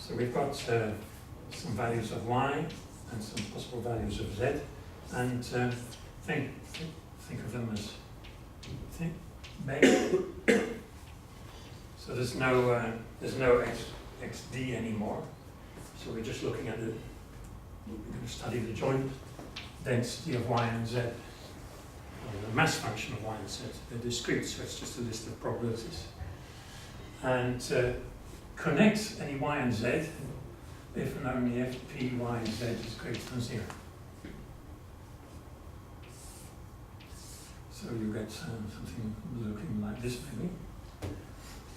So we've got some values of y and some possible values of z, and think of them as so there's no xd anymore. So we're just looking at we're going to study the joint density of y and z, or the mass function of y and z. They're discrete, so it's just a list of probabilities. And connect any y and z if and only if p, y, and z is greater than 0. So you get something looking like this, maybe.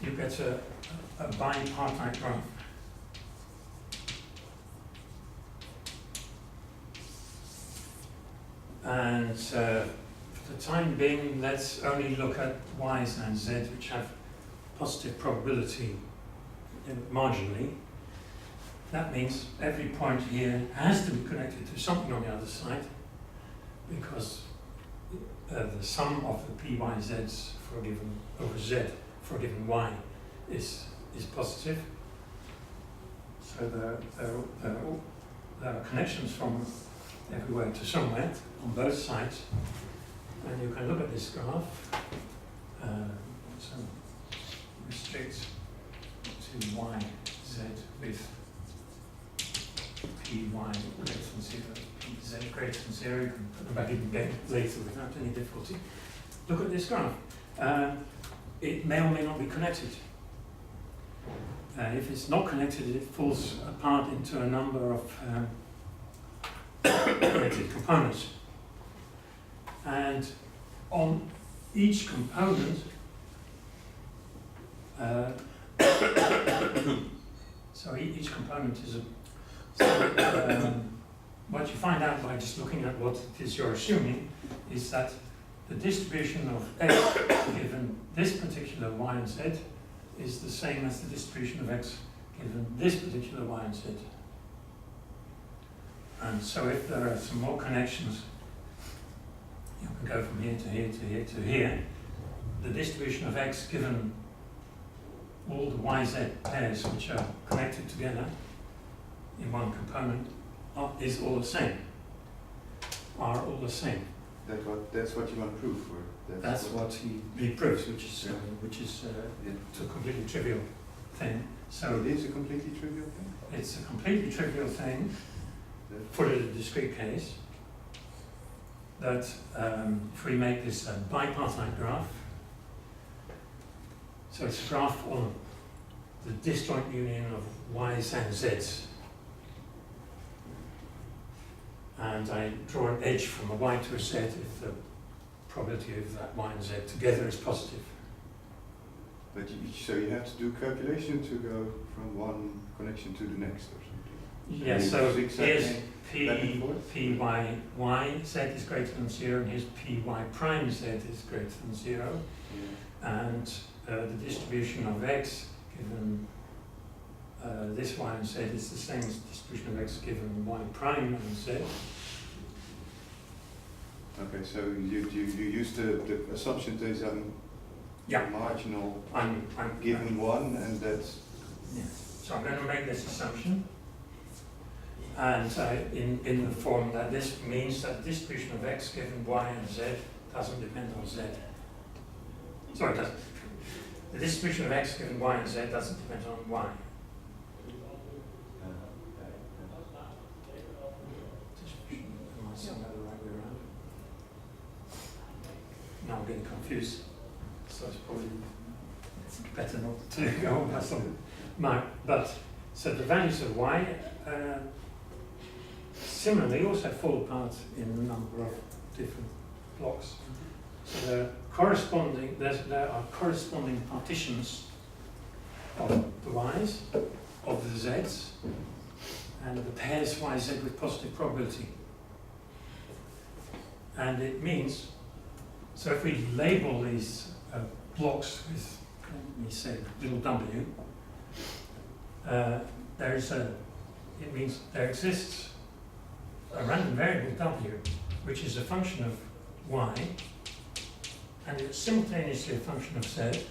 You get a bipartite graph. And for the time being, let's only look at y's and z, which have positive probability marginally. That means every point here has to be connected to something on the other side, because the sum of the p, y, z's for a given over z for a given y is positive. So there are connections from everywhere to somewhere on both sides, and you can look at this graph. So restrict to y, z with p, y greater than 0, z greater than 0. You can put them back in again later without any difficulty. Look at this graph. It may or may not be connected. If it's not connected, it falls apart into a number of connected components. And on each component, so each component is what you find out by just looking at what it is you're assuming is that the distribution of x given this particular y and z is the same as the distribution of x given this particular y and z. And so if there are some more connections, you can go from here to here to here to here. The distribution of x given all the yz pairs which are connected together in one component is all the same, are all the same. That's what you want to prove, or that's what he proves, which is a completely trivial thing. So it is a completely trivial thing. It's a completely trivial thing for the discrete case. That if we make this a bipartite graph, so it's a graph on the disjoint union of y's and z's. And I draw an edge from a y to a z if the probability of that y and z together is positive. But so you have to do calculation to go from one connection to the next or something? Yes, so here's p y y z is greater than 0, and here's p y prime z is greater than 0. Yeah. And the distribution of x given this y and z is the same as the distribution of x given y prime and z. Okay, so you use the assumption that is marginal I'm given one, and that's... Yeah. So I'm going to make this assumption, and in the form that this means that the distribution of x given y and z doesn't depend on z. Sorry, it doesn't. The distribution of x given y and z doesn't depend on y. Now I'm getting confused, so it's probably better not to go on past mine. But so the values of y similarly also fall apart in a number of different blocks. So there are corresponding partitions of the y's, of the z's, and the pairs yz with positive probability. And it means, so if we label these blocks with, let me say, little w, it means there exists a random variable w, which is a function of y, and it's simultaneously a function of z,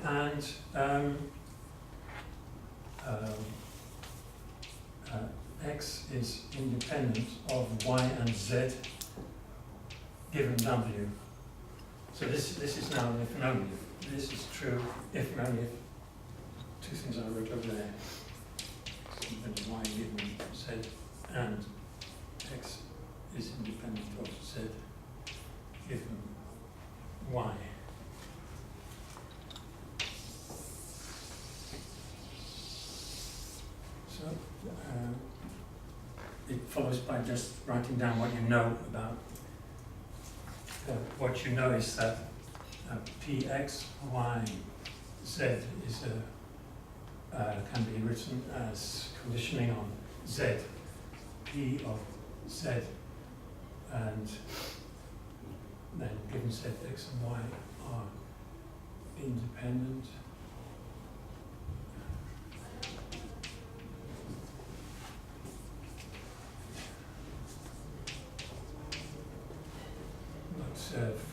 and x is independent of y and z given w. So this is now an if and only if. This is true if and only if two things I wrote over there. Independent of y given z and x is independent of z given y. So it follows by just writing down what you know about. What you know is that px, y, z is can be written as conditioning on z, p of z, and then given z, x and y are independent.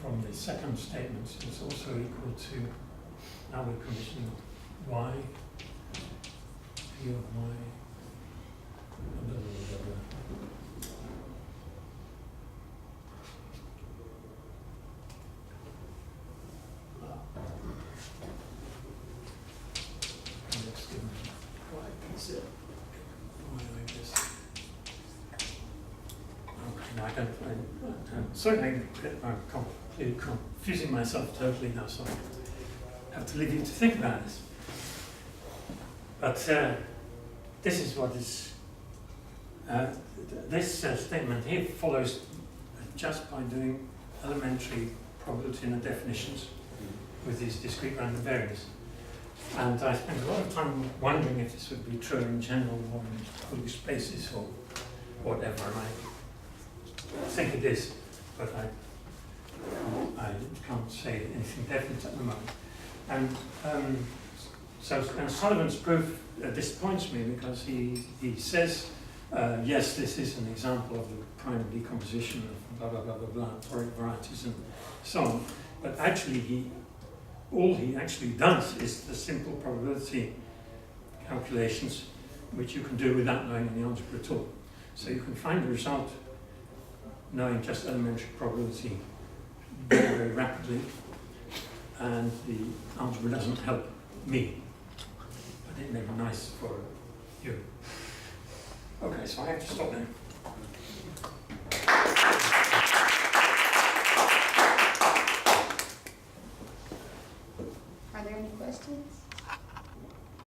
From the second statement, it's also equal to, now we're conditioning y, p of y, blah, blah, blah, blah. And it's given y, p, z, y like this. Okay, now I don't find, certainly I'm completely confusing myself totally now, so I have to leave you to think about this. But this is what is, this statement here follows just by doing elementary probability and definitions with these discrete random variables. And I spent a lot of time wondering if this would be true in general or in holy spaces or whatever. And I think it is, but I can't say anything definite at the moment. And and Sullivan's proof disappoints me because he says, yes, this is an example of the prime decomposition of blah, blah, blah, blah, blah, toric varieties and so on. But actually, all he actually does is the simple probability calculations, which you can do without knowing any algebra at all. So you can find the result knowing just elementary probability very, very rapidly, and the algebra doesn't help me, but it may be nice for you. Okay, so I have to stop now. Are there any questions?